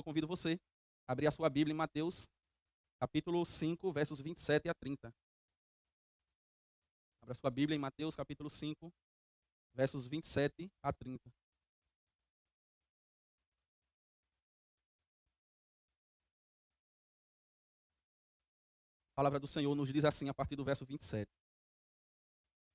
Eu convido você a abrir a sua Bíblia em Mateus, capítulo 5, versos 27 a 30. Abra a sua Bíblia em Mateus, capítulo 5, versos 27 a 30. A palavra do Senhor nos diz assim, a partir do verso 27.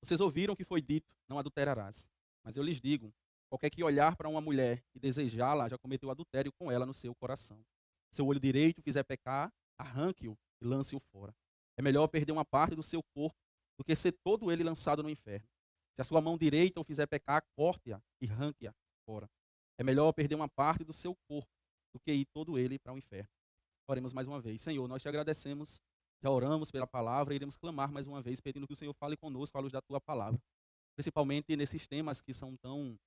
Vocês ouviram que foi dito, não adulterarás. Mas eu lhes digo, qualquer que olhar para uma mulher e desejá-la, já cometeu adultério com ela no seu coração. Seu olho direito fizer pecar, arranque-o e lance-o fora. É melhor perder uma parte do seu corpo do que ser todo ele lançado no inferno. Se a sua mão direita o fizer pecar, corte-a e arranque-a fora. É melhor perder uma parte do seu corpo do que ir todo ele para o inferno. Oremos mais uma vez. Senhor, nós te agradecemos, já oramos pela palavra e iremos clamar mais uma vez, pedindo que o Senhor fale conosco à luz da tua palavra. Principalmente nesses temas que são tão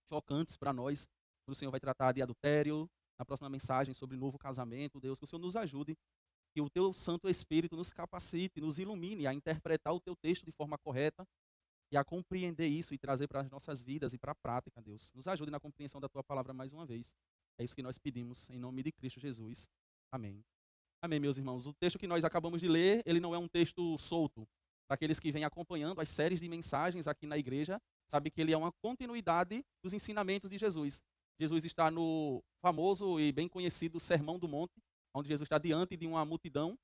chocantes para nós, quando o Senhor vai tratar de adultério, na próxima mensagem sobre novo casamento, Deus, que o Senhor nos ajude, que o teu Santo Espírito nos capacite, nos ilumine a interpretar o teu texto de forma correta e a compreender isso e trazer para as nossas vidas e para a prática, Deus. Nos ajude na compreensão da tua palavra mais uma vez. É isso que nós pedimos, em nome de Cristo Jesus. Amém. Amém, meus irmãos. O texto que nós acabamos de ler, ele não é um texto solto. Para aqueles que vêm acompanhando as séries de mensagens aqui na igreja, sabe que ele é uma continuidade dos ensinamentos de Jesus. Jesus está no famoso e bem conhecido Sermão do Monte, onde Jesus está diante de uma multidão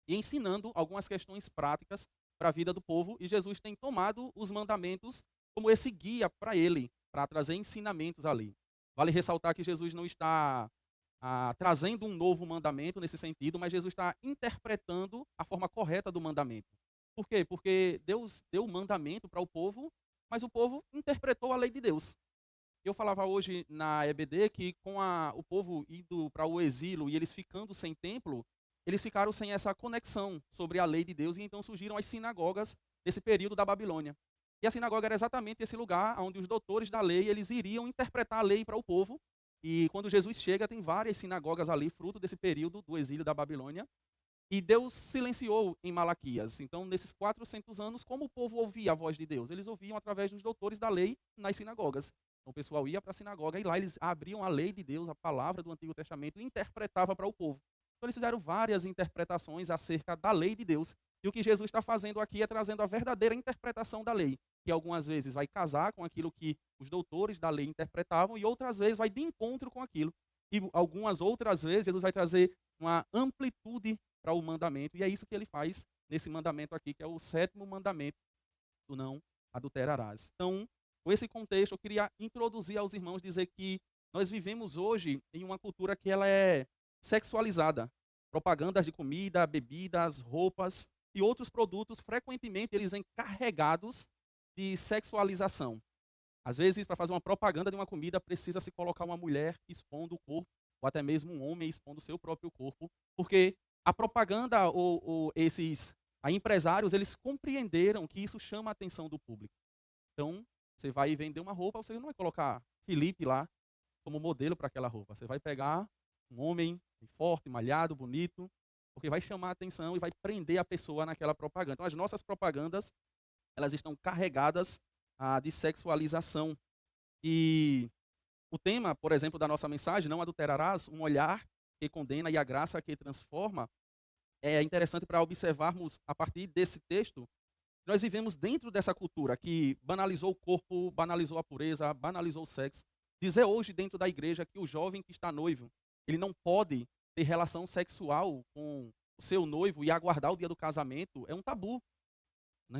e ensinando algumas questões práticas para a vida do povo. E Jesus tem tomado os mandamentos como esse guia para ele, para trazer ensinamentos ali. Vale ressaltar que Jesus não está trazendo um novo mandamento nesse sentido, mas Jesus está interpretando a forma correta do mandamento. Por quê? Porque Deus deu o mandamento para o povo, mas o povo interpretou a lei de Deus. Eu falava hoje na EBD que com o povo indo para o exílio e eles ficando sem templo, eles ficaram sem essa conexão sobre a lei de Deus e então surgiram as sinagogas desse período da Babilônia. E a sinagoga era exatamente esse lugar onde os doutores da lei eles iriam interpretar a lei para o povo. E quando Jesus chega, tem várias sinagogas ali, fruto desse período do exílio da Babilônia. E Deus silenciou em Malaquias. Então, nesses 400 anos, como o povo ouvia a voz de Deus? Eles ouviam através dos doutores da lei nas sinagogas. Então, o pessoal ia para a sinagoga e lá eles abriam a lei de Deus, a palavra do Antigo Testamento, e interpretava para o povo. Então, eles fizeram várias interpretações acerca da lei de Deus. E o que Jesus está fazendo aqui é trazendo a verdadeira interpretação da lei, que algumas vezes vai casar com aquilo que os doutores da lei interpretavam e outras vezes vai de encontro com aquilo. E algumas outras vezes Jesus vai trazer uma amplitude para o mandamento, e é isso que ele faz nesse mandamento aqui, que é o 7º mandamento, tu não adulterarás. Então, com esse contexto, eu queria introduzir aos irmãos, dizer que nós vivemos hoje em uma cultura que ela é sexualizada. Propagandas de comida, bebidas, roupas e outros produtos, frequentemente eles vêm carregados de sexualização. Às vezes, para fazer uma propaganda de uma comida, precisa se colocar uma mulher expondo o corpo, ou até mesmo um homem expondo o seu próprio corpo, porque a propaganda ou esses empresários, eles compreenderam que isso chama a atenção do público. Então, você vai vender uma roupa, você não vai colocar Felipe lá como modelo para aquela roupa. Você vai pegar um homem forte, malhado, bonito, porque vai chamar a atenção e vai prender a pessoa naquela propaganda. Então, as nossas propagandas, elas estão carregadas de sexualização. E o tema, por exemplo, da nossa mensagem, não adulterarás, um olhar que condena e a graça que transforma, é interessante para observarmos a partir desse texto. Nós vivemos dentro dessa cultura que banalizou o corpo, banalizou a pureza, banalizou o sexo. Dizer hoje dentro da igreja que o jovem que está noivo, ele não pode ter relação sexual com o seu noivo e aguardar o dia do casamento é um tabu.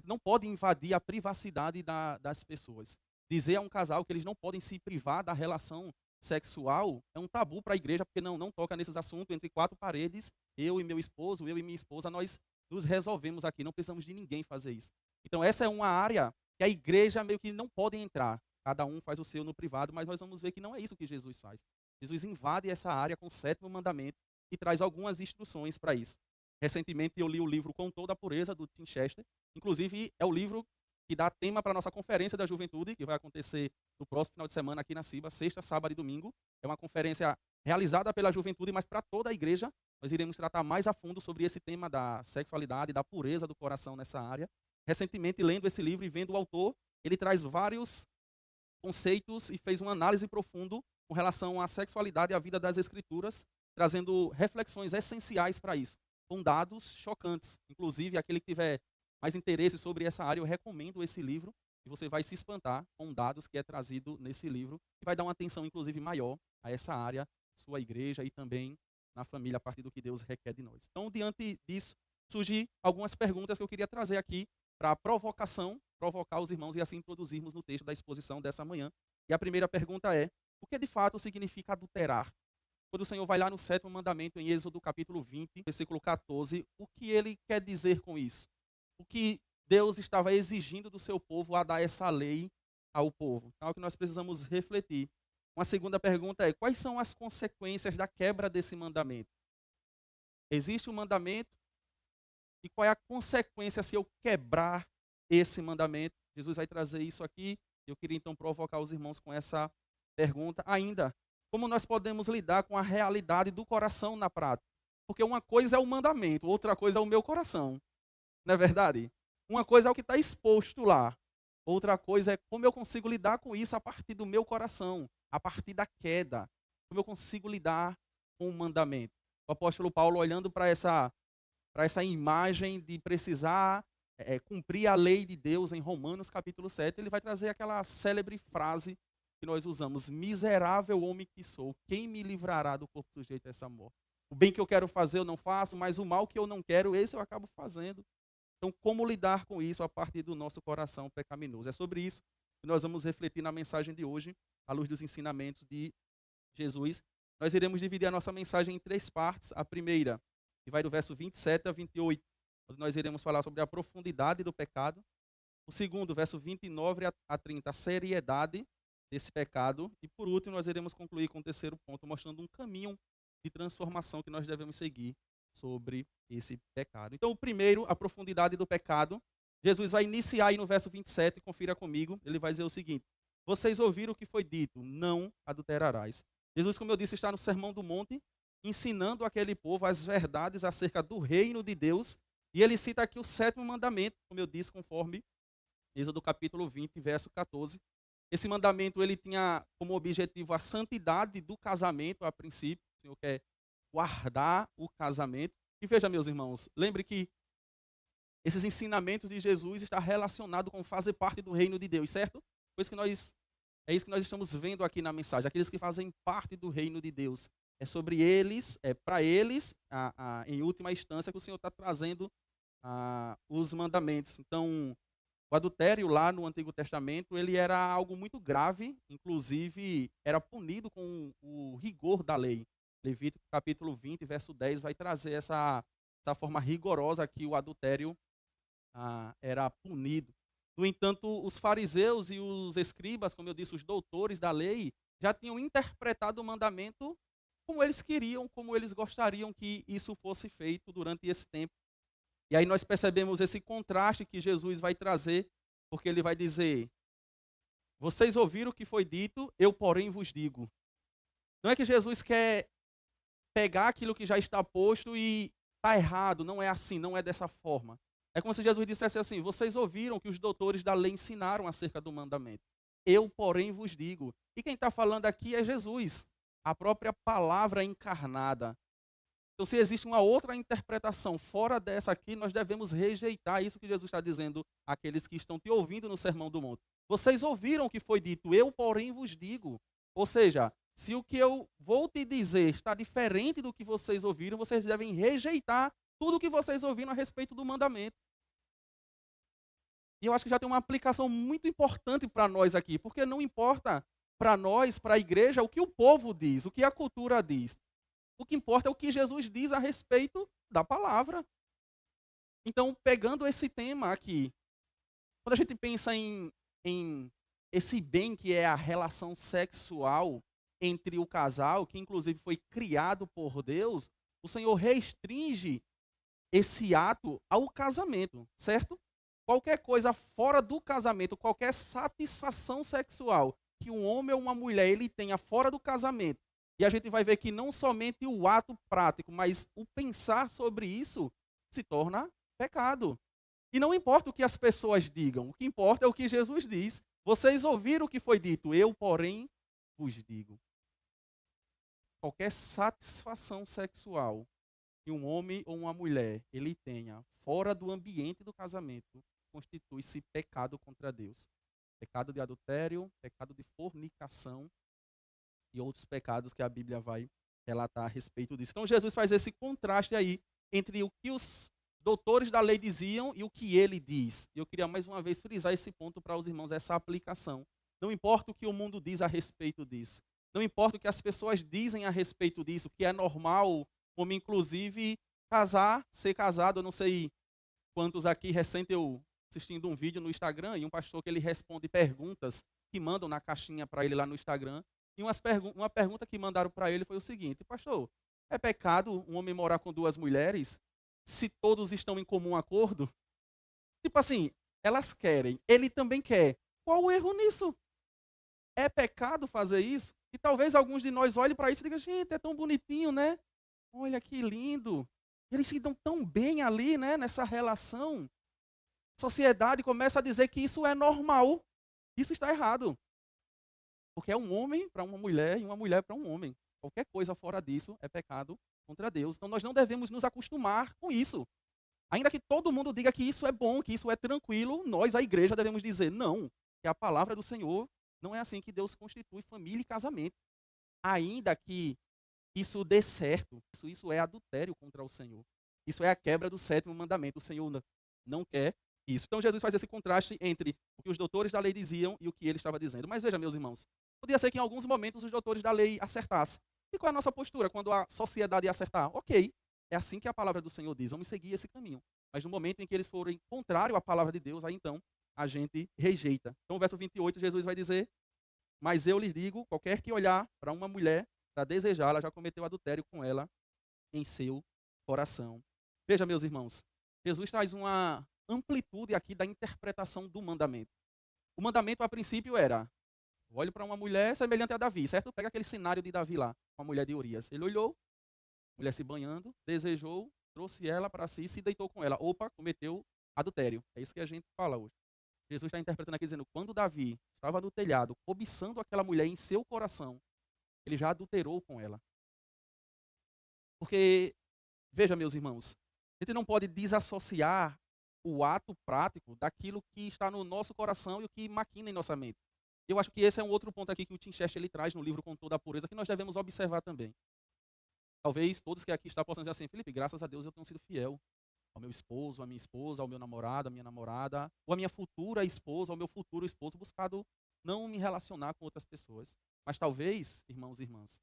Não pode invadir a privacidade das pessoas. Dizer a um casal que eles não podem se privar da relação sexual é um tabu para a igreja, porque não toca nesses assuntos entre 4 paredes, eu e meu esposo, eu e minha esposa, nós nos resolvemos aqui, não precisamos de ninguém fazer isso. Então essa é uma área que a igreja meio que não pode entrar, cada um faz o seu no privado, mas nós vamos ver que não é isso que Jesus faz. Jesus invade essa área com o 7º mandamento e traz algumas instruções para isso. Recentemente eu li o livro Com Toda a Pureza, do Tim Chester, inclusive é o livro que dá tema para a nossa conferência da juventude, que vai acontecer no próximo final de semana aqui na Ciba, sexta, sábado e domingo. É uma conferência realizada pela juventude, mas para toda a igreja. Nós iremos tratar mais a fundo sobre esse tema da sexualidade, da pureza do coração nessa área. Recentemente, lendo esse livro e vendo o autor, ele traz vários conceitos e fez uma análise profunda com relação à sexualidade e à vida das Escrituras, trazendo reflexões essenciais para isso, com dados chocantes. Inclusive, aquele que tiver mais interesse sobre essa área, eu recomendo esse livro, e você vai se espantar com dados que é trazido nesse livro, que vai dar uma atenção, inclusive, maior a essa área, sua igreja e também na família, a partir do que Deus requer de nós. Então, diante disso, surgem algumas perguntas que eu queria trazer aqui para provocar os irmãos e assim introduzirmos no texto da exposição dessa manhã. E a primeira pergunta é: o que de fato significa adulterar? Quando o Senhor vai lá no 7º mandamento, em Êxodo capítulo 20, versículo 14, o que ele quer dizer com isso? O que Deus estava exigindo do seu povo a dar essa lei ao povo? Então é o que nós precisamos refletir. Uma segunda pergunta é: quais são as consequências da quebra desse mandamento? Existe um mandamento, e qual é a consequência se eu quebrar esse mandamento? Jesus vai trazer isso aqui. Eu queria então provocar os irmãos com essa pergunta. Ainda, como nós podemos lidar com a realidade do coração na prática? Porque uma coisa é o mandamento, outra coisa é o meu coração. Não é verdade? Uma coisa é o que está exposto lá. Outra coisa é como eu consigo lidar com isso a partir do meu coração, a partir da queda. Como eu consigo lidar com o mandamento. O apóstolo Paulo, olhando para essa imagem de precisar cumprir a lei de Deus em Romanos capítulo 7, ele vai trazer aquela célebre frase que nós usamos: miserável homem que sou, quem me livrará do corpo sujeito a essa morte? O bem que eu quero fazer eu não faço, mas o mal que eu não quero, esse eu acabo fazendo. Então, como lidar com isso a partir do nosso coração pecaminoso? É sobre isso que nós vamos refletir na mensagem de hoje, à luz dos ensinamentos de Jesus. Nós iremos dividir a nossa mensagem em 3 partes. A primeira, que vai do verso 27 a 28, onde nós iremos falar sobre a profundidade do pecado. O segundo, verso 29 a 30, a seriedade desse pecado. E por último, nós iremos concluir com o terceiro ponto, mostrando um caminho de transformação que nós devemos seguir sobre esse pecado. Então, o primeiro, a profundidade do pecado. Jesus vai iniciar aí no verso 27, confira comigo. Ele vai dizer o seguinte: vocês ouviram o que foi dito, não adulterarás. Jesus, como eu disse, está no Sermão do Monte, ensinando aquele povo as verdades acerca do reino de Deus. E ele cita aqui o 7º mandamento, como eu disse, conforme Êxodo capítulo 20, verso 14. Esse mandamento ele tinha como objetivo a santidade do casamento a princípio. O Senhor quer guardar o casamento. E veja, meus irmãos, lembre que esses ensinamentos de Jesus estão relacionados com fazer parte do reino de Deus, certo? É isso que nós estamos vendo aqui na mensagem. Aqueles que fazem parte do reino de Deus. É sobre eles, para eles, em última instância, que o Senhor está trazendo os mandamentos. Então, o adultério lá no Antigo Testamento, ele era algo muito grave, inclusive era punido com o rigor da lei. Levítico capítulo 20, verso 10, vai trazer essa forma rigorosa que o adultério era punido. No entanto, os fariseus e os escribas, como eu disse, os doutores da lei, já tinham interpretado o mandamento como eles queriam, como eles gostariam que isso fosse feito durante esse tempo. E aí nós percebemos esse contraste que Jesus vai trazer, porque ele vai dizer: vocês ouviram o que foi dito, eu porém vos digo. Não é que Jesus quer pegar aquilo que já está posto e está errado, não é assim, não é dessa forma. É como se Jesus dissesse assim: vocês ouviram que os doutores da lei ensinaram acerca do mandamento. Eu, porém, vos digo. E quem está falando aqui é Jesus, a própria palavra encarnada. Então, se existe uma outra interpretação fora dessa aqui, nós devemos rejeitar isso que Jesus está dizendo àqueles que estão te ouvindo no Sermão do Monte. Vocês ouviram o que foi dito, eu, porém, vos digo. Ou seja, se o que eu vou te dizer está diferente do que vocês ouviram, vocês devem rejeitar tudo o que vocês ouviram a respeito do mandamento. E eu acho que já tem uma aplicação muito importante para nós aqui, porque não importa para nós, para a igreja, o que o povo diz, o que a cultura diz. O que importa é o que Jesus diz a respeito da palavra. Então, pegando esse tema aqui, quando a gente pensa em esse bem que é a relação sexual entre o casal, que inclusive foi criado por Deus, o Senhor restringe esse ato ao casamento, certo? Qualquer coisa fora do casamento, qualquer satisfação sexual que um homem ou uma mulher ele tenha fora do casamento, e a gente vai ver que não somente o ato prático, mas o pensar sobre isso se torna pecado. E não importa o que as pessoas digam, o que importa é o que Jesus diz. Vocês ouviram o que foi dito, eu, porém, vos digo. qualquer satisfação sexual que um homem ou uma mulher ele tenha fora do ambiente do casamento constitui-se pecado contra Deus. Pecado de adultério, pecado de fornicação e outros pecados que a Bíblia vai relatar a respeito disso. Então Jesus faz esse contraste aí entre o que os doutores da lei diziam e o que ele diz. E eu queria mais uma vez frisar esse ponto para os irmãos, essa aplicação. Não importa o que o mundo diz a respeito disso. Não importa o que as pessoas dizem a respeito disso, que é normal, como inclusive casar, ser casado. Eu não sei quantos aqui, recente eu assistindo um vídeo no Instagram e um pastor que ele responde perguntas que mandam na caixinha para ele lá no Instagram. E uma pergunta que mandaram para ele foi o seguinte: pastor, é pecado um homem morar com duas mulheres se todos estão em comum acordo? Tipo assim, elas querem, ele também quer. Qual o erro nisso? É pecado fazer isso? E talvez alguns de nós olhem para isso e digam: gente, é tão bonitinho, né? Olha que lindo. Eles se dão tão bem ali, né, nessa relação. A sociedade começa a dizer que isso é normal. Isso está errado. Porque é um homem para uma mulher e uma mulher para um homem. Qualquer coisa fora disso é pecado contra Deus. Então nós não devemos nos acostumar com isso. Ainda que todo mundo diga que isso é bom, que isso é tranquilo, nós, a igreja, devemos dizer não, que a palavra do Senhor não é assim que Deus constitui família e casamento. Ainda que isso dê certo, isso é adultério contra o Senhor. Isso é a quebra do sétimo mandamento. O Senhor não quer isso. Então Jesus faz esse contraste entre o que os doutores da lei diziam e o que ele estava dizendo. Mas veja, meus irmãos, podia ser que em alguns momentos os doutores da lei acertassem. E qual é a nossa postura quando a sociedade acertar? Ok, é assim que a palavra do Senhor diz, vamos seguir esse caminho. Mas no momento em que eles forem contrário à palavra de Deus, aí então a gente rejeita. Então, o verso 28, Jesus vai dizer: mas eu lhes digo, qualquer que olhar para uma mulher para desejá-la, já cometeu adultério com ela em seu coração. Veja, meus irmãos, Jesus traz uma amplitude aqui da interpretação do mandamento. O mandamento, a princípio, era: olho para uma mulher semelhante a Davi, certo? Pega aquele cenário de Davi lá, com a mulher de Urias. Ele olhou, mulher se banhando, desejou, trouxe ela para si e se deitou com ela. Opa, cometeu adultério. É isso que a gente fala hoje. Jesus está interpretando aqui dizendo: quando Davi estava no telhado, cobiçando aquela mulher em seu coração, ele já adulterou com ela. Porque, veja, meus irmãos, a gente não pode desassociar o ato prático daquilo que está no nosso coração e o que maquina em nossa mente. Eu acho que esse é um outro ponto aqui que o Tim Chester ele traz no livro Com Toda a Pureza, que nós devemos observar também. Talvez todos que aqui estão possam dizer assim: Felipe, graças a Deus eu tenho sido fiel ao meu esposo, à minha esposa, ao meu namorado, à minha namorada, ou à minha futura esposa, ao meu futuro esposo, buscado não me relacionar com outras pessoas. Mas talvez, irmãos e irmãs,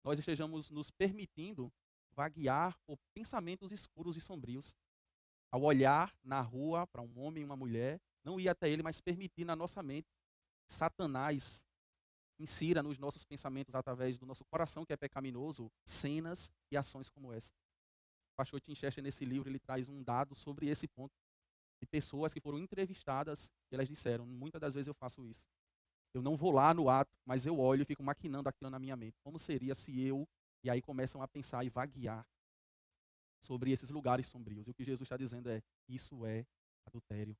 nós estejamos nos permitindo vaguear por pensamentos escuros e sombrios. Ao olhar na rua para um homem e uma mulher, não ir até ele, mas permitir na nossa mente Satanás insira nos nossos pensamentos, através do nosso coração, que é pecaminoso, cenas e ações como essa. O pastor Tim Chester, nesse livro, ele traz um dado sobre esse ponto, de pessoas que foram entrevistadas, e elas disseram: muitas das vezes eu faço isso. Eu não vou lá no ato, mas eu olho e fico maquinando aquilo na minha mente. Como seria se eu... E aí começam a pensar e vaguear sobre esses lugares sombrios. E o que Jesus está dizendo é: isso é adultério.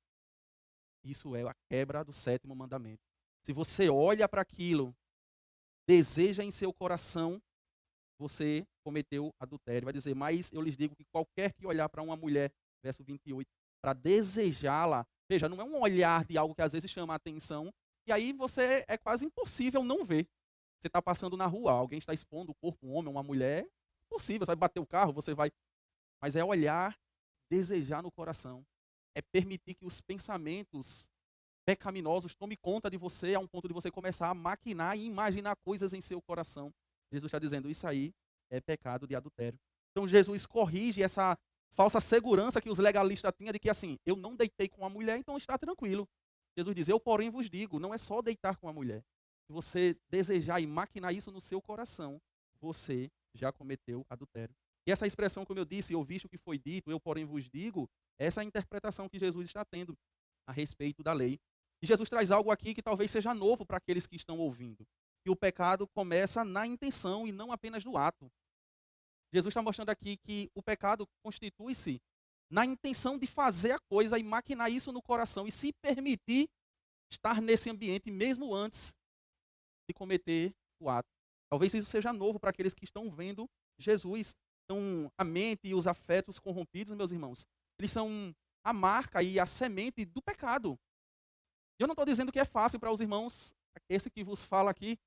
Isso é a quebra do sétimo mandamento. Se você olha para aquilo, deseja em seu coração, você cometeu adultério. Vai dizer: mas eu lhes digo que qualquer que olhar para uma mulher, verso 28, para desejá-la, veja, não é um olhar de algo que às vezes chama a atenção, e aí você é quase impossível não ver. Você está passando na rua, alguém está expondo o corpo, um homem, uma mulher, impossível, você vai bater o carro, você vai... Mas é olhar, desejar no coração. É permitir que os pensamentos pecaminosos tomem conta de você, a um ponto de você começar a maquinar e imaginar coisas em seu coração. Jesus está dizendo: isso aí é pecado de adultério. Então Jesus corrige essa falsa segurança que os legalistas tinham de que assim, eu não deitei com a mulher, então está tranquilo. Jesus diz: eu porém vos digo, não é só deitar com a mulher. Se você desejar e maquinar isso no seu coração, você já cometeu adultério. E essa expressão, como eu disse, eu visto o que foi dito, eu porém vos digo, essa é a interpretação que Jesus está tendo a respeito da lei. E Jesus traz algo aqui que talvez seja novo para aqueles que estão ouvindo. E o pecado começa na intenção e não apenas no ato. Jesus está mostrando aqui que o pecado constitui-se na intenção de fazer a coisa e maquinar isso no coração e se permitir estar nesse ambiente mesmo antes de cometer o ato. Talvez isso seja novo para aqueles que estão vendo Jesus. Então, a mente e os afetos corrompidos, meus irmãos, eles são a marca e a semente do pecado. E eu não estou dizendo que é fácil para os irmãos, esse que vos fala aqui,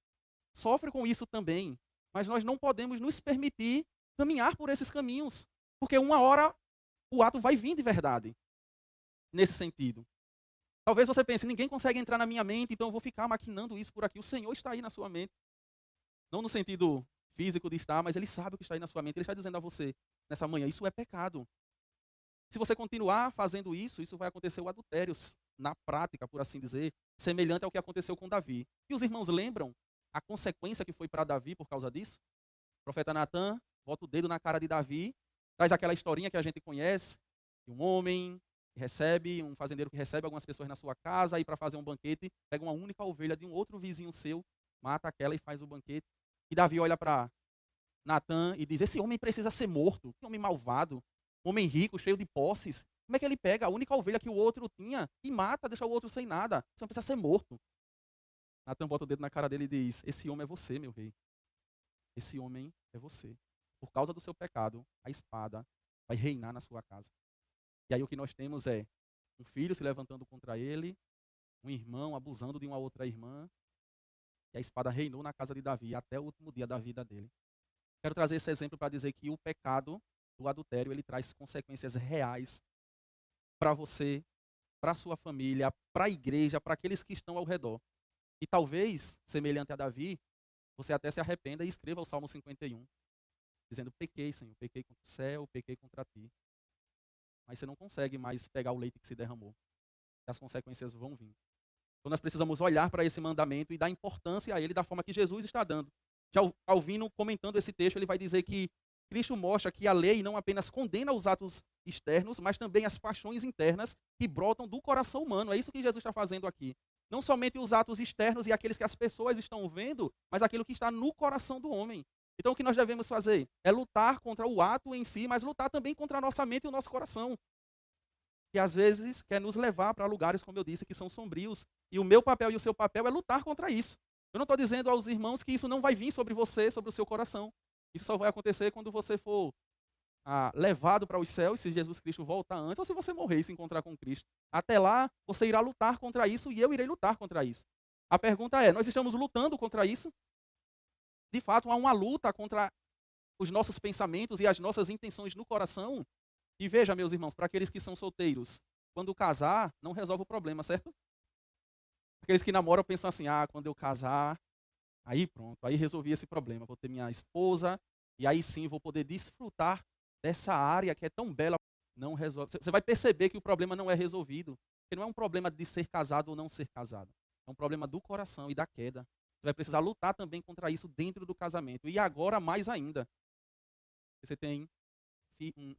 sofre com isso também. Mas nós não podemos nos permitir caminhar por esses caminhos. Porque uma hora o ato vai vir de verdade. Nesse sentido. Talvez você pense, ninguém consegue entrar na minha mente, então eu vou ficar maquinando isso por aqui. O Senhor está aí na sua mente. Não no sentido físico de estar, mas Ele sabe o que está aí na sua mente. Ele está dizendo a você, nessa manhã, isso é pecado. Se você continuar fazendo isso, isso vai acontecer o adultério, na prática, por assim dizer, semelhante ao que aconteceu com Davi. E os irmãos lembram a consequência que foi para Davi por causa disso? O profeta Natan bota o dedo na cara de Davi, traz aquela historinha que a gente conhece, de um homem que recebe, um fazendeiro que recebe algumas pessoas na sua casa, aí para fazer um banquete, pega uma única ovelha de um outro vizinho seu, mata aquela e faz o banquete. E Davi olha para Natan e diz, esse homem precisa ser morto, que homem malvado, um homem rico, cheio de posses. Como é que ele pega a única ovelha que o outro tinha e mata, deixa o outro sem nada? Esse homem precisa ser morto. Natan bota o dedo na cara dele e diz, esse homem é você, meu rei. Esse homem é você. Por causa do seu pecado, a espada vai reinar na sua casa. E aí o que nós temos é um filho se levantando contra ele, um irmão abusando de uma outra irmã, e a espada reinou na casa de Davi até o último dia da vida dele. Quero trazer esse exemplo para dizer que o pecado do adultério, ele traz consequências reais para você, para a sua família, para a igreja, para aqueles que estão ao redor. E talvez, semelhante a Davi, você até se arrependa e escreva o Salmo 51, dizendo, pequei, Senhor, pequei contra o céu, pequei contra ti. Mas você não consegue mais pegar o leite que se derramou. E as consequências vão vir. Então nós precisamos olhar para esse mandamento e dar importância a ele da forma que Jesus está dando. Já Calvino, comentando esse texto, ele vai dizer que Cristo mostra que a lei não apenas condena os atos externos, mas também as paixões internas que brotam do coração humano. É isso que Jesus está fazendo aqui. Não somente os atos externos e aqueles que as pessoas estão vendo, mas aquilo que está no coração do homem. Então o que nós devemos fazer é lutar contra o ato em si, mas lutar também contra a nossa mente e o nosso coração. Que às vezes quer nos levar para lugares, como eu disse, que são sombrios. E o meu papel e o seu papel é lutar contra isso. Eu não estou dizendo aos irmãos que isso não vai vir sobre você, sobre o seu coração. Isso só vai acontecer quando você for levado para os céus, se Jesus Cristo voltar antes, ou se você morrer e se encontrar com Cristo. Até lá, você irá lutar contra isso e eu irei lutar contra isso. A pergunta é, nós estamos lutando contra isso? De fato, há uma luta contra os nossos pensamentos e as nossas intenções no coração. E veja, meus irmãos, para aqueles que são solteiros, quando casar, não resolve o problema, certo? Aqueles que namoram pensam assim, quando eu casar, aí pronto, aí resolvi esse problema. Vou ter minha esposa e aí sim vou poder desfrutar dessa área que é tão bela. Não resolve. Você vai perceber que o problema não é resolvido. Porque não é um problema de ser casado ou não ser casado. É um problema do coração e da queda. Você vai precisar lutar também contra isso dentro do casamento. E agora mais ainda. Você tem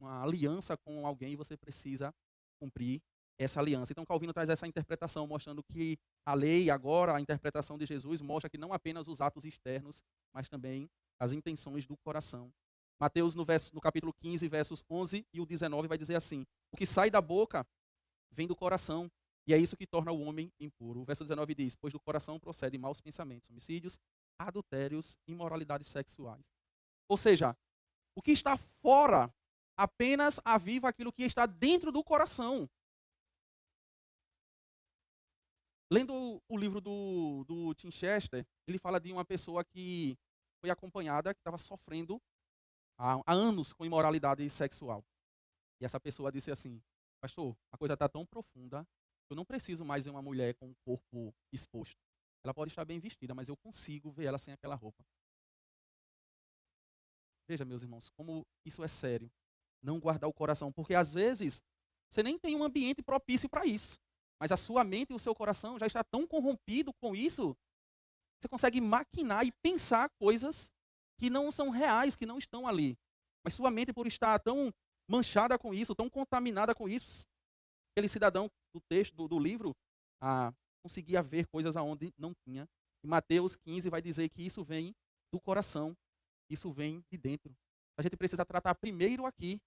uma aliança com alguém e você precisa cumprir essa aliança. Então Calvino traz essa interpretação, mostrando que a lei, agora a interpretação de Jesus, mostra que não apenas os atos externos, mas também as intenções do coração. Mateus, no capítulo 15, versos 11 e o 19, vai dizer assim, o que sai da boca vem do coração, e é isso que torna o homem impuro. O verso 19 diz, pois do coração procedem maus pensamentos, homicídios, adultérios, imoralidades sexuais. Ou seja, o que está fora apenas aviva aquilo que está dentro do coração. Lendo o livro do Tim Chester, ele fala de uma pessoa que foi acompanhada, que estava sofrendo há anos com imoralidade sexual. E essa pessoa disse assim, pastor, a coisa está tão profunda, eu não preciso mais de uma mulher com o corpo exposto. Ela pode estar bem vestida, mas eu consigo ver ela sem aquela roupa. Veja, meus irmãos, como isso é sério. Não guardar o coração, porque às vezes você nem tem um ambiente propício para isso. Mas a sua mente e o seu coração já está tão corrompido com isso, você consegue maquinar e pensar coisas que não são reais, que não estão ali. Mas sua mente, por estar tão manchada com isso, tão contaminada com isso, aquele cidadão do texto, do livro, conseguia ver coisas aonde não tinha. E Mateus 15 vai dizer que isso vem do coração, isso vem de dentro. A gente precisa tratar primeiro aqui.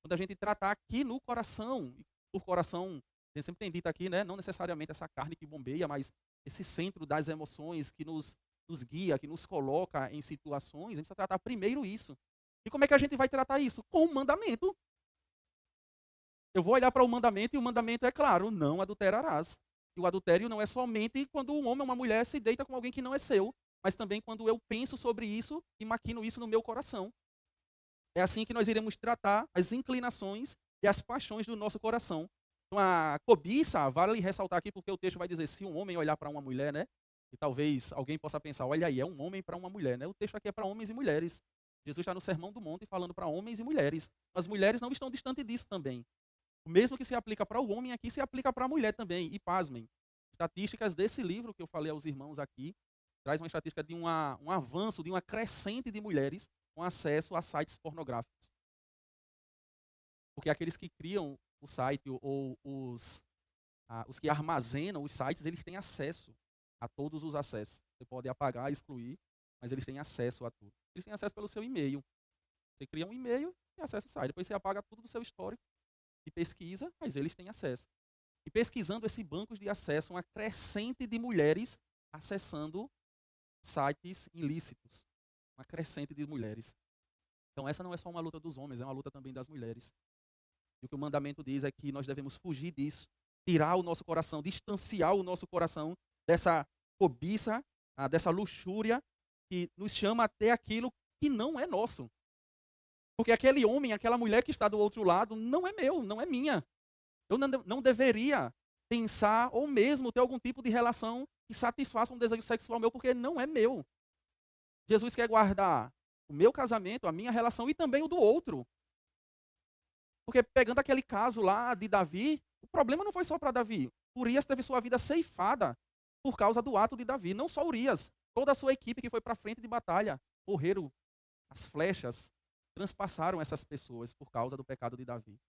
Quando a gente tratar aqui no coração, e por coração, a gente sempre tem dito aqui, né? Não necessariamente essa carne que bombeia, mas esse centro das emoções que nos nos guia, que nos coloca em situações, a gente precisa tratar primeiro isso. E como é que a gente vai tratar isso? Com o mandamento. Eu vou olhar para o mandamento e o mandamento é claro, não adulterarás. E o adultério não é somente quando um homem ou uma mulher se deita com alguém que não é seu, mas também quando eu penso sobre isso e maquino isso no meu coração. É assim que nós iremos tratar as inclinações e as paixões do nosso coração. Então, a cobiça, vale ressaltar aqui, porque o texto vai dizer, se um homem olhar para uma mulher, né? E talvez alguém possa pensar, olha aí, é um homem para uma mulher, né? O texto aqui é para homens e mulheres. Jesus está no Sermão do Monte falando para homens e mulheres. As mulheres não estão distantes disso também. O mesmo que se aplica para o homem aqui, se aplica para a mulher também. E pasmem, estatísticas desse livro que eu falei aos irmãos aqui, traz uma estatística de um avanço, de uma crescente de mulheres com acesso a sites pornográficos. Porque aqueles que criam o site ou os que armazenam os sites, eles têm acesso a todos os acessos. Você pode apagar, excluir, mas eles têm acesso a tudo. Eles têm acesso pelo seu e-mail. Você cria um e-mail e acessa o site. Depois você apaga tudo do seu histórico e pesquisa, mas eles têm acesso. E pesquisando esse banco de acesso, uma crescente de mulheres acessando sites ilícitos. Uma crescente de mulheres. Então essa não é só uma luta dos homens, é uma luta também das mulheres. E o que o mandamento diz é que nós devemos fugir disso, tirar o nosso coração, distanciar o nosso coração dessa cobiça, dessa luxúria que nos chama até aquilo que não é nosso. Porque aquele homem, aquela mulher que está do outro lado, não é meu, não é minha. Eu não deveria pensar ou mesmo ter algum tipo de relação que satisfaça um desejo sexual meu, porque não é meu. Jesus quer guardar o meu casamento, a minha relação e também o do outro. Porque pegando aquele caso lá de Davi, o problema não foi só para Davi. Urias teve sua vida ceifada por causa do ato de Davi. Não só Urias, toda a sua equipe que foi para a frente de batalha, morreram. As flechas transpassaram essas pessoas por causa do pecado de Davi.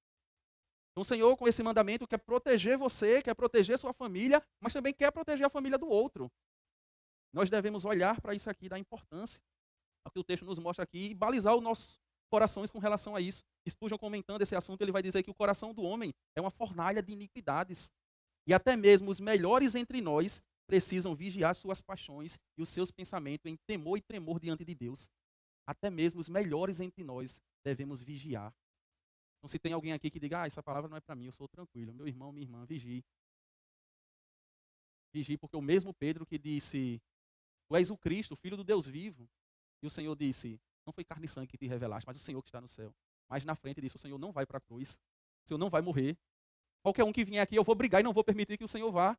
Então o Senhor, com esse mandamento, quer proteger você, quer proteger sua família, mas também quer proteger a família do outro. Nós devemos olhar para isso aqui, dar importância ao que o texto nos mostra aqui e balizar os nossos corações com relação a isso. Spurgeon, comentando esse assunto, ele vai dizer que o coração do homem é uma fornalha de iniquidades. E até mesmo os melhores entre nós precisam vigiar suas paixões e os seus pensamentos em temor e tremor diante de Deus. Até mesmo os melhores entre nós devemos vigiar. Então, se tem alguém aqui que diga, essa palavra não é para mim, eu sou tranquilo. Meu irmão, minha irmã, vigie. Vigie, porque o mesmo Pedro que disse, tu és o Cristo, o Filho do Deus vivo. E o Senhor disse, não foi carne e sangue que te revelaste, mas o Senhor que está no céu. Mas na frente disse, o Senhor não vai para a cruz. O Senhor não vai morrer. Qualquer um que vier aqui, eu vou brigar e não vou permitir que o Senhor vá.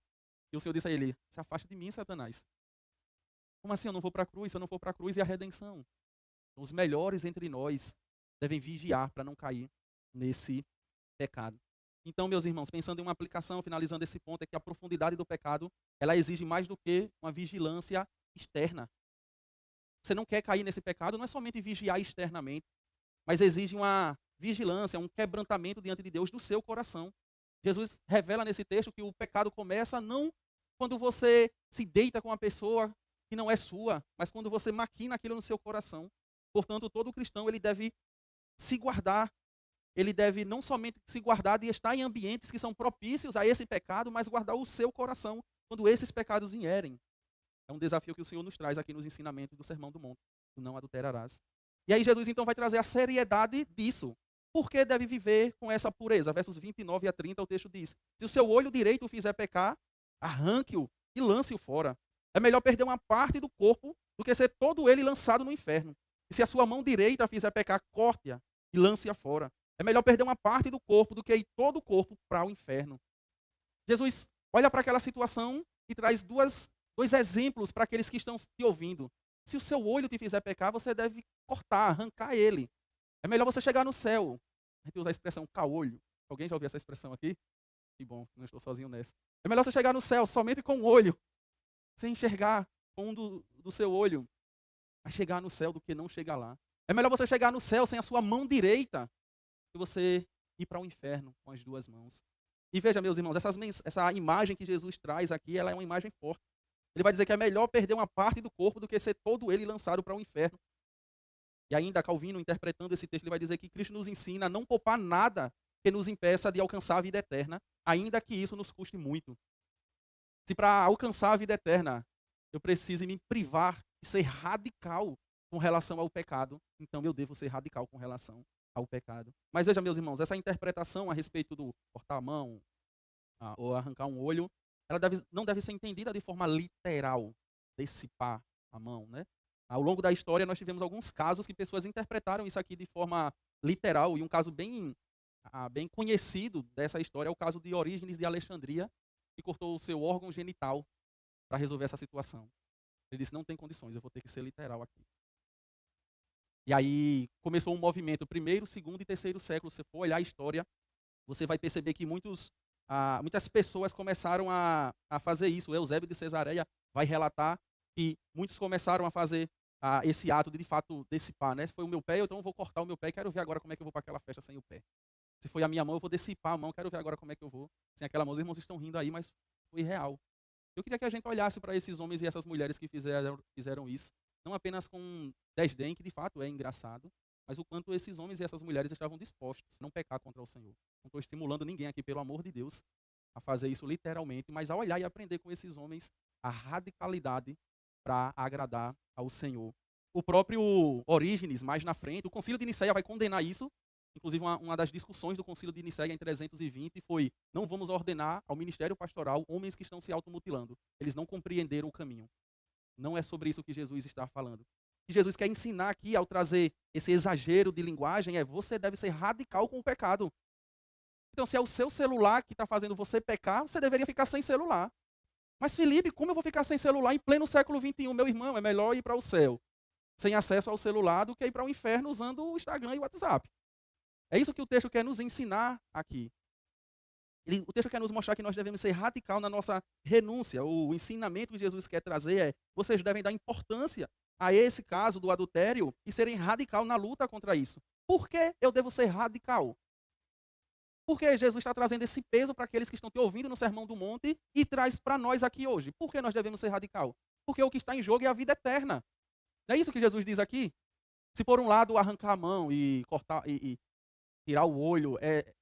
E o Senhor disse a ele, se afaste de mim, Satanás. Como assim eu não vou para a cruz? Se eu não for para a cruz, e a redenção? Então, os melhores entre nós devem vigiar para não cair nesse pecado. Então, meus irmãos, pensando em uma aplicação, finalizando esse ponto, é que a profundidade do pecado, ela exige mais do que uma vigilância externa. Você não quer cair nesse pecado, não é somente vigiar externamente, mas exige uma vigilância, um quebrantamento diante de Deus do seu coração. Jesus revela nesse texto que o pecado começa não quando você se deita com uma pessoa que não é sua, mas quando você maquina aquilo no seu coração. Portanto, todo cristão ele deve se guardar. Ele deve não somente se guardar de estar em ambientes que são propícios a esse pecado, mas guardar o seu coração quando esses pecados vierem. É um desafio que o Senhor nos traz aqui nos ensinamentos do Sermão do Monte. Tu não adulterarás. E aí Jesus então vai trazer a seriedade disso. Por que deve viver com essa pureza? Versos 29 a 30 o texto diz, se o seu olho direito o fizer pecar, arranque-o e lance-o fora. É melhor perder uma parte do corpo do que ser todo ele lançado no inferno. E se a sua mão direita fizer pecar, corte-a e lance-a fora. É melhor perder uma parte do corpo do que ir todo o corpo para o inferno. Jesus olha para aquela situação e traz dois exemplos para aqueles que estão te ouvindo. Se o seu olho te fizer pecar, você deve cortar, arrancar ele. É melhor você chegar no céu. A gente usa a expressão caolho. Alguém já ouviu essa expressão aqui? Que bom, não estou sozinho nessa. É melhor você chegar no céu somente com o olho, sem enxergar com um do seu olho, mas chegar no céu do que não chegar lá. É melhor você chegar no céu sem a sua mão direita, que você ir para o inferno com as duas mãos. E veja, meus irmãos, essa imagem que Jesus traz aqui, ela é uma imagem forte. Ele vai dizer que é melhor perder uma parte do corpo do que ser todo ele lançado para o inferno. E ainda Calvino, interpretando esse texto, ele vai dizer que Cristo nos ensina a não poupar nada que nos impeça de alcançar a vida eterna, ainda que isso nos custe muito. Se para alcançar a vida eterna eu precise me privar ser radical com relação ao pecado, então eu devo ser radical com relação ao pecado. Mas veja, meus irmãos, essa interpretação a respeito do cortar a mão ou arrancar um olho, ela não deve ser entendida de forma literal, decepar a mão, né? Ao longo da história, nós tivemos alguns casos que pessoas interpretaram isso aqui de forma literal, e um caso bem conhecido dessa história é o caso de Orígenes de Alexandria, que cortou o seu órgão genital para resolver essa situação. Ele disse, não tem condições, eu vou ter que ser literal aqui. E aí começou um movimento, primeiro, segundo e terceiro século. Se você for olhar a história, você vai perceber que muitas pessoas começaram a fazer isso. O Eusébio de Cesareia vai relatar que muitos começaram a fazer esse ato de fato, dissipar. Né? Se foi o meu pé, então eu vou cortar o meu pé e quero ver agora como é que eu vou para aquela festa sem o pé. Se foi a minha mão, eu vou dissipar a mão, quero ver agora como é que eu vou sem aquela mão. Os irmãos estão rindo aí, mas foi real. Eu queria que a gente olhasse para esses homens e essas mulheres que fizeram isso, não apenas com desdém, que de fato é engraçado, mas o quanto esses homens e essas mulheres estavam dispostos a não pecar contra o Senhor. Não estou estimulando ninguém aqui, pelo amor de Deus, a fazer isso literalmente, mas a olhar e aprender com esses homens a radicalidade para agradar ao Senhor. O próprio Orígenes, mais na frente, o Concílio de Nicéia vai condenar isso. Inclusive, uma das discussões do Concílio de Nicéia em 320 foi: não vamos ordenar ao ministério pastoral homens que estão se automutilando. Eles não compreenderam o caminho. Não é sobre isso que Jesus está falando. O que Jesus quer ensinar aqui, ao trazer esse exagero de linguagem, é: você deve ser radical com o pecado. Então, se é o seu celular que está fazendo você pecar, você deveria ficar sem celular. Mas, Felipe, como eu vou ficar sem celular em pleno século XXI? Meu irmão, é melhor ir para o céu sem acesso ao celular do que ir para o inferno usando o Instagram e o WhatsApp. É isso que o texto quer nos ensinar aqui. O texto quer nos mostrar que nós devemos ser radical na nossa renúncia. O ensinamento que Jesus quer trazer é: vocês devem dar importância a esse caso do adultério e serem radical na luta contra isso. Por que eu devo ser radical? Porque Jesus está trazendo esse peso para aqueles que estão te ouvindo no Sermão do Monte e traz para nós aqui hoje. Por que nós devemos ser radical? Porque o que está em jogo é a vida eterna. Não é isso que Jesus diz aqui? Se por um lado arrancar a mão e cortar e tirar o olho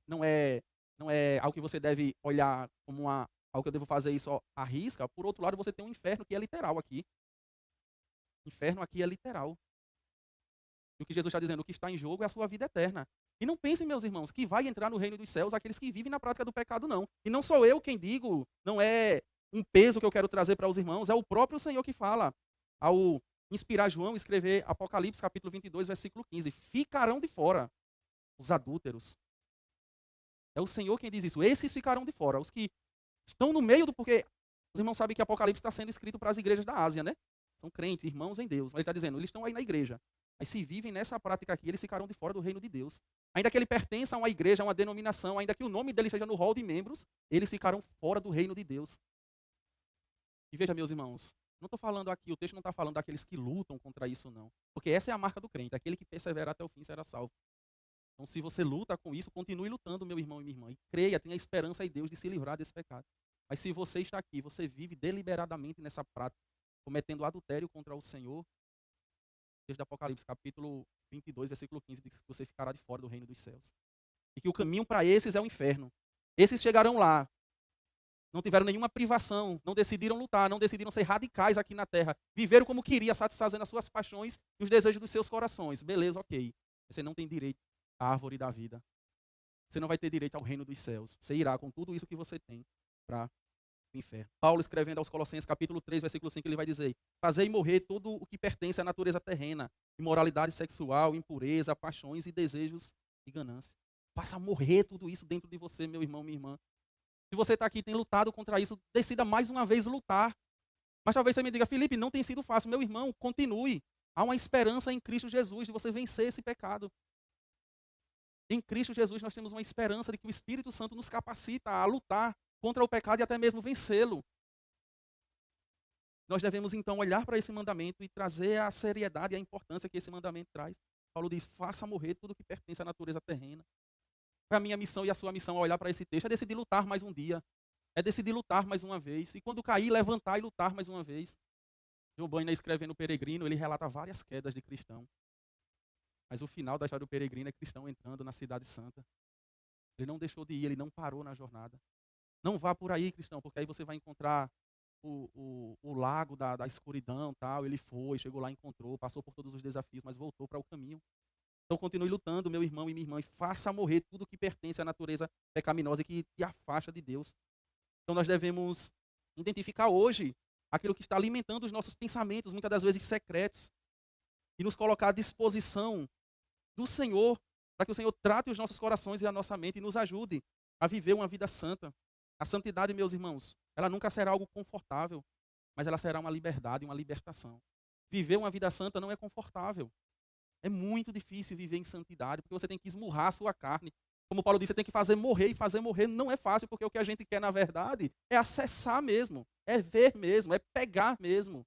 não é algo que você deve olhar como algo que eu devo fazer isso à risca. Por outro lado, você tem um inferno que é literal aqui. Inferno aqui é literal. E o que Jesus está dizendo, o que está em jogo é a sua vida eterna. E não pensem, meus irmãos, que vai entrar no reino dos céus aqueles que vivem na prática do pecado, não. E não sou eu quem digo, não é um peso que eu quero trazer para os irmãos, é o próprio Senhor que fala. Ao inspirar João, escrever Apocalipse capítulo 22, versículo 15. Ficarão de fora os adúlteros. É o Senhor quem diz isso. Esses ficarão de fora. Os que estão no meio do... Porque os irmãos sabem que Apocalipse está sendo escrito para as igrejas da Ásia, né? São crentes, irmãos em Deus. Mas ele está dizendo, eles estão aí na igreja. Mas se vivem nessa prática aqui, eles ficarão de fora do reino de Deus. Ainda que ele pertença a uma igreja, a uma denominação, ainda que o nome dele esteja no rol de membros, eles ficarão fora do reino de Deus. E veja, meus irmãos, não estou falando aqui, o texto não está falando daqueles que lutam contra isso, não. Porque essa é a marca do crente. Aquele que persevera até o fim será salvo. Então, se você luta com isso, continue lutando, meu irmão e minha irmã. E creia, tenha esperança em Deus de se livrar desse pecado. Mas se você está aqui, você vive deliberadamente nessa prática, cometendo adultério contra o Senhor, desde Apocalipse, capítulo 22, versículo 15, diz que você ficará de fora do reino dos céus. E que o caminho para esses é o inferno. Esses chegarão lá, não tiveram nenhuma privação, não decidiram lutar, não decidiram ser radicais aqui na terra. Viveram como queria, satisfazendo as suas paixões e os desejos dos seus corações. Beleza, ok. Você não tem direito à árvore da vida. Você não vai ter direito ao reino dos céus. Você irá com tudo isso que você tem para o inferno. Paulo, escrevendo aos Colossenses, capítulo 3, versículo 5, ele vai dizer: fazei morrer tudo o que pertence à natureza terrena, imoralidade sexual, impureza, paixões e desejos e ganância. Faça morrer tudo isso dentro de você, meu irmão, minha irmã. Se você está aqui e tem lutado contra isso, decida mais uma vez lutar. Mas talvez você me diga: Felipe, não tem sido fácil. Meu irmão, continue. Há uma esperança em Cristo Jesus de você vencer esse pecado. Em Cristo Jesus nós temos uma esperança de que o Espírito Santo nos capacita a lutar contra o pecado e até mesmo vencê-lo. Nós devemos então olhar para esse mandamento e trazer a seriedade e a importância que esse mandamento traz. Paulo diz: faça morrer tudo que pertence à natureza terrena. A minha missão e a sua missão ao olhar para esse texto é decidir lutar mais um dia. É decidir lutar mais uma vez. E quando cair, levantar e lutar mais uma vez. João Banner, escrevendo o Peregrino, ele relata várias quedas de cristão. Mas o final da história do Peregrino é cristão entrando na Cidade Santa. Ele não deixou de ir, ele não parou na jornada. Não vá por aí, cristão, porque aí você vai encontrar o lago da escuridão, tal. Ele foi, chegou lá, encontrou, passou por todos os desafios, mas voltou para o caminho. Então continue lutando, meu irmão e minha irmã, e faça morrer tudo que pertence à natureza pecaminosa e que te afasta de Deus. Então nós devemos identificar hoje aquilo que está alimentando os nossos pensamentos, muitas das vezes secretos, e nos colocar à disposição do Senhor, para que o Senhor trate os nossos corações e a nossa mente e nos ajude a viver uma vida santa. A santidade, meus irmãos, ela nunca será algo confortável, mas ela será uma liberdade, uma libertação. Viver uma vida santa não é confortável. É muito difícil viver em santidade, porque você tem que esmurrar a sua carne. Como Paulo disse, você tem que fazer morrer, e fazer morrer não é fácil, porque o que a gente quer, na verdade, é acessar mesmo, é ver mesmo, é pegar mesmo.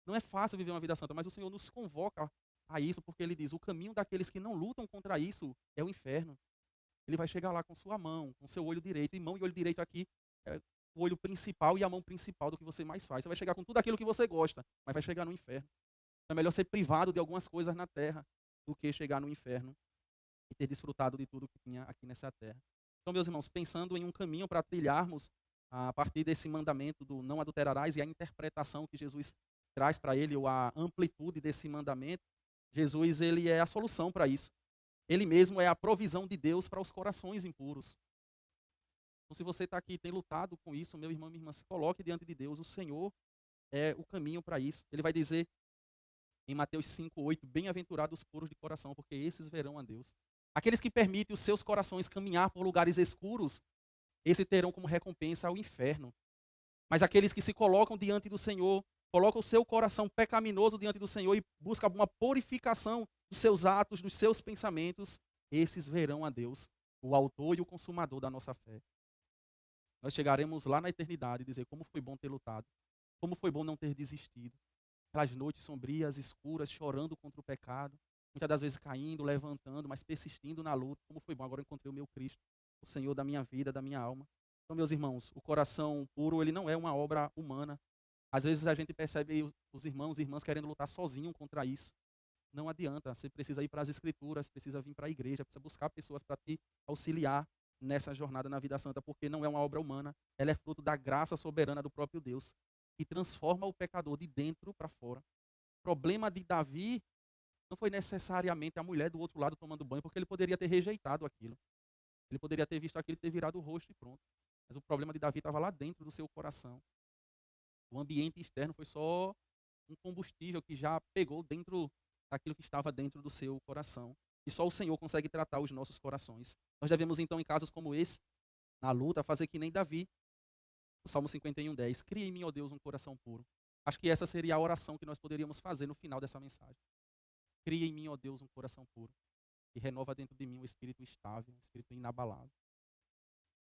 Não é fácil viver uma vida santa, mas o Senhor nos convoca a isso, porque Ele diz, o caminho daqueles que não lutam contra isso é o inferno. Ele vai chegar lá com sua mão, com seu olho direito, e mão e olho direito aqui é o olho principal e a mão principal do que você mais faz. Você vai chegar com tudo aquilo que você gosta, mas vai chegar no inferno. Então é melhor ser privado de algumas coisas na terra do que chegar no inferno e ter desfrutado de tudo que tinha aqui nessa terra. Então, meus irmãos, pensando em um caminho para trilharmos a partir desse mandamento do não adulterarás e a interpretação que Jesus traz para ele, ou a amplitude desse mandamento, Jesus ele é a solução para isso. Ele mesmo é a provisão de Deus para os corações impuros. Então, se você está aqui e tem lutado com isso, meu irmão, minha irmã, se coloque diante de Deus. O Senhor é o caminho para isso. Ele vai dizer em Mateus 5:8, bem-aventurados os puros de coração, porque esses verão a Deus. Aqueles que permitem os seus corações caminhar por lugares escuros, esses terão como recompensa o inferno. Mas aqueles que se colocam diante do Senhor, colocam o seu coração pecaminoso diante do Senhor e buscam uma purificação dos seus atos, dos seus pensamentos, esses verão a Deus, o autor e o consumador da nossa fé. Nós chegaremos lá na eternidade e dizer como foi bom ter lutado, como foi bom não ter desistido. Aquelas noites sombrias, escuras, chorando contra o pecado, muitas das vezes caindo, levantando, mas persistindo na luta. Como foi bom, agora eu encontrei o meu Cristo, o Senhor da minha vida, da minha alma. Então, meus irmãos, o coração puro, ele não é uma obra humana. Às vezes a gente percebe os irmãos e irmãs querendo lutar sozinho contra isso. Não adianta, você precisa ir para as escrituras, precisa vir para a igreja, precisa buscar pessoas para te auxiliar nessa jornada na vida santa, porque não é uma obra humana, ela é fruto da graça soberana do próprio Deus, que transforma o pecador de dentro para fora. O problema de Davi não foi necessariamente a mulher do outro lado tomando banho, porque ele poderia ter rejeitado aquilo. Ele poderia ter visto aquilo e ter virado o rosto e pronto. Mas o problema de Davi estava lá dentro do seu coração. O ambiente externo foi só um combustível que já pegou dentro daquilo que estava dentro do seu coração. E só o Senhor consegue tratar os nossos corações. Nós devemos, então, em casos como esse, na luta, fazer que nem Davi. O Salmo 51:10, cria em mim, ó Deus, um coração puro. Acho que essa seria a oração que nós poderíamos fazer no final dessa mensagem. Cria em mim, ó Deus, um coração puro. E renova dentro de mim um espírito estável, um espírito inabalável.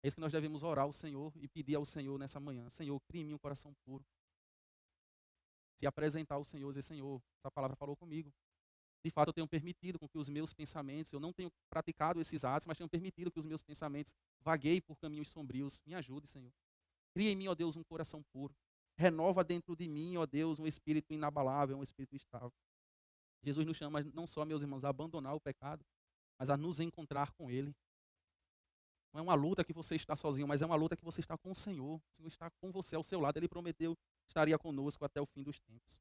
É isso que nós devemos orar ao Senhor e pedir ao Senhor nessa manhã. Senhor, cria em mim um coração puro. Se apresentar ao Senhor e dizer, Senhor, essa palavra falou comigo. De fato, eu tenho permitido com que os meus pensamentos, eu não tenho praticado esses atos, mas tenho permitido que os meus pensamentos vagueiem por caminhos sombrios. Me ajude, Senhor. Cria em mim, ó Deus, um coração puro. Renova dentro de mim, ó Deus, um espírito inabalável, um espírito estável. Jesus nos chama não só, meus irmãos, a abandonar o pecado, mas a nos encontrar com Ele. Não é uma luta que você está sozinho, mas é uma luta que você está com o Senhor. O Senhor está com você ao seu lado. Ele prometeu que estaria conosco até o fim dos tempos.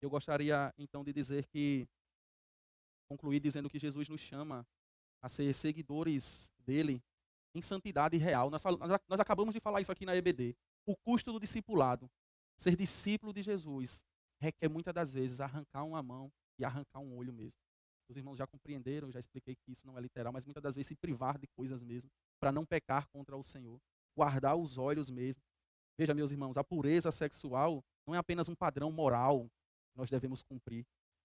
Eu gostaria, então, de dizer que, concluir dizendo que Jesus nos chama a ser seguidores dele em santidade real. Nós acabamos de falar isso aqui na EBD. O custo do discipulado, ser discípulo de Jesus, requer muitas das vezes arrancar uma mão e arrancar um olho mesmo. Os irmãos já compreenderam, eu já expliquei que isso não é literal, mas muitas das vezes se privar de coisas mesmo, para não pecar contra o Senhor. Guardar os olhos mesmo. Veja, meus irmãos, a pureza sexual não é apenas um padrão moral que nós devemos cumprir.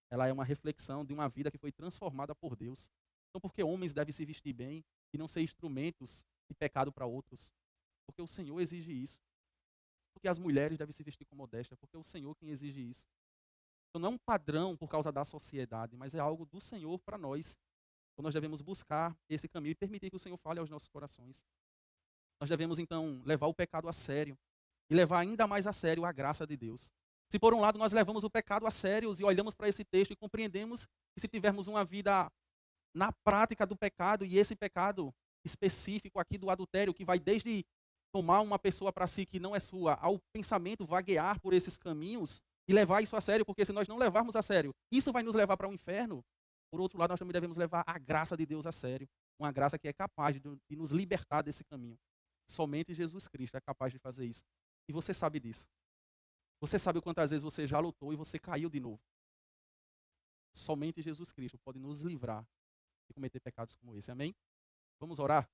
Ela é uma reflexão de uma vida que foi transformada por Deus. Então, por que homens devem se vestir bem e não ser instrumentos de pecado para outros? Porque o Senhor exige isso. Porque as mulheres devem se vestir com modéstia, porque é o Senhor quem exige isso. Então não é um padrão por causa da sociedade, mas é algo do Senhor para nós. Então nós devemos buscar esse caminho e permitir que o Senhor fale aos nossos corações. Nós devemos então levar o pecado a sério e levar ainda mais a sério a graça de Deus. Se por um lado nós levamos o pecado a sério e olhamos para esse texto e compreendemos que se tivermos uma vida na prática do pecado, e esse pecado específico aqui do adultério, que vai desde tomar uma pessoa para si que não é sua, ao pensamento vaguear por esses caminhos e levar isso a sério, porque se nós não levarmos a sério, isso vai nos levar para o inferno. Por outro lado, nós também devemos levar a graça de Deus a sério, uma graça que é capaz de nos libertar desse caminho. Somente Jesus Cristo é capaz de fazer isso. E você sabe disso. Você sabe quantas vezes você já lutou e você caiu de novo. Somente Jesus Cristo pode nos livrar de cometer pecados como esse. Amém? Vamos orar?